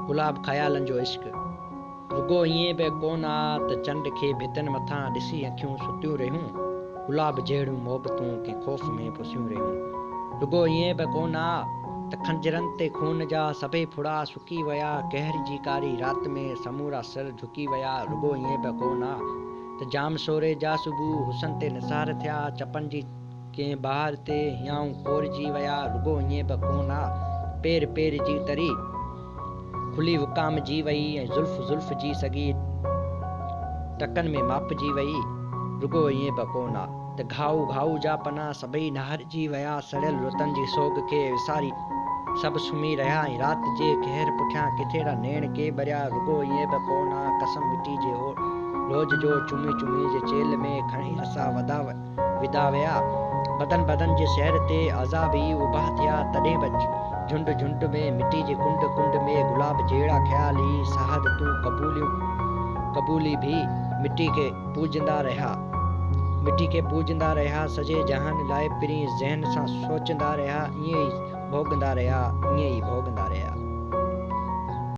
गुलाब ख़यालनि जो इश्क रुगो ईअं बि कोन आ त चंड खे भितनि मथां ॾिसी अखियूं सुतियूं रहियूं। गुलाब जहिड़ियूं मोहबतूं कंहिं ख़ौफ़ में पुसियूं रहियूं। रुगो ईअं बि कोन आ त खंजरनि ते खून जा सभई फुड़ा सुकी विया। कहर जी कारी राति में समूरा सिर झुकी विया। रुगो ईअं बि कोन आ त जाम सोरे जा सुबुह हुसन ते निसार थिया। चपनि जी कंहिं बहार ते हियाऊं कोरजी विया। रुगो ईअं बि कोन आ पेर पेर जी तरी खुली वकाम जी वई ऐं ज़ुल्फ़ जी सॻी टकनि में मापजी वई। रुगो ईअं बि कोन आ त घाऊ जा पना सभई नहरजी विया। सड़ियल रुतनि जी सोग खे विसारी सभु सुम्ही रहिया ऐं राति जे कहर पुठियां किथेड़ा नेण के ॿरिया। रुगो ईअं बि कोन आ कसम मिटी जे रोज़ जो चुमी चुमी जे चेल में खणी असां विदा विया। बदन जे शहर ते अज़ाब ई उभा थिया। तॾहिं बि झुंड में मिटी जे कुंड में गुलाब जहिड़ा ख़्याल ई शहादतूं कबूली भी मिटी के पूजंदा रहिया। सॼे जहान लाइ पिरी ज़हन सां सोचंदा रहिया। ईअं ई भोगंदा रहिया।